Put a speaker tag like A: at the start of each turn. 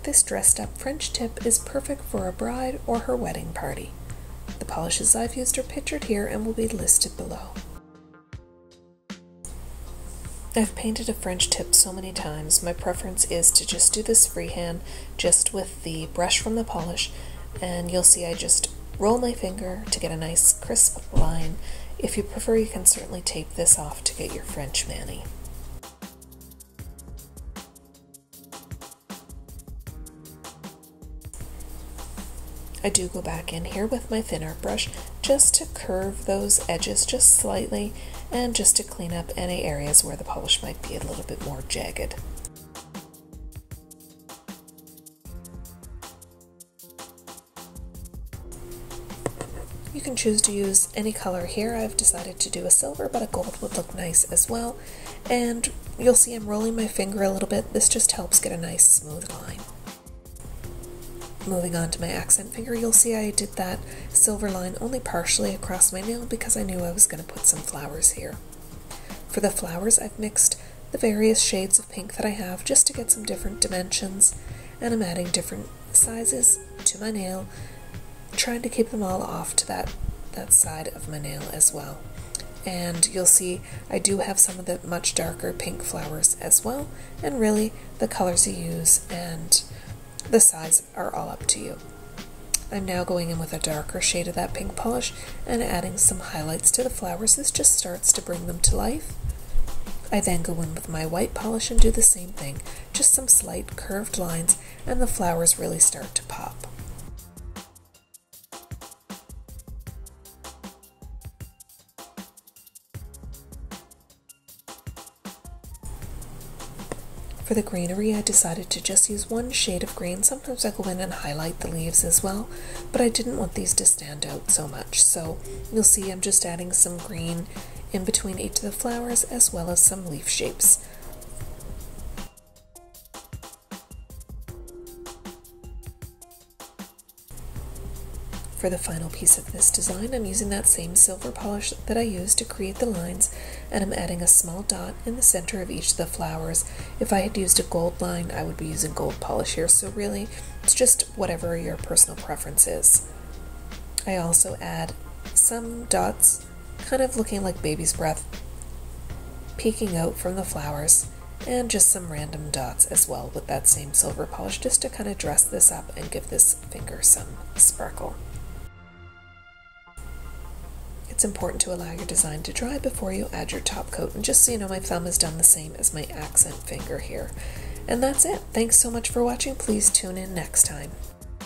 A: This dressed up French tip is perfect for a bride or her wedding party. The polishes I've used are pictured here and will be listed below. I've painted a French tip so many times, my preference is to just do this freehand, just with the brush from the polish, and you'll see I just roll my finger to get a nice crisp line. If you prefer, you can certainly tape this off to get your French mani. I do go back in here with my thinner brush just to curve those edges just slightly and just to clean up any areas where the polish might be a little bit more jagged. You can choose to use any color here. I've decided to do a silver, but a gold would look nice as well. And you'll see I'm rolling my finger a little bit. This just helps get a nice smooth line. Moving on to my accent finger, you'll see I did that silver line only partially across my nail because I knew I was going to put some flowers here. For the flowers, I've mixed the various shades of pink that I have just to get some different dimensions, and I'm adding different sizes to my nail, trying to keep them all off to that side of my nail as well. And you'll see I do have some of the much darker pink flowers as well, and really the colors you use and the size are all up to you. I'm now going in with a darker shade of that pink polish and adding some highlights to the flowers. This just starts to bring them to life. I then go in with my white polish and do the same thing, just some slight curved lines, and the flowers really start to pop. For the greenery, I decided to just use one shade of green. Sometimes I go in and highlight the leaves as well, but I didn't want these to stand out so much. So you'll see I'm just adding some green in between each of the flowers as well as some leaf shapes. For the final piece of this design, I'm using that same silver polish that I used to create the lines, and I'm adding a small dot in the center of each of the flowers. If I had used a gold line, I would be using gold polish here, so really, it's just whatever your personal preference is. I also add some dots, kind of looking like baby's breath, peeking out from the flowers, and just some random dots as well with that same silver polish, just to kind of dress this up and give this finger some sparkle. It's important to allow your design to dry before you add your top coat, and just so you know, my thumb has done the same as my accent finger here. And that's it. Thanks so much for watching. Please tune in next time.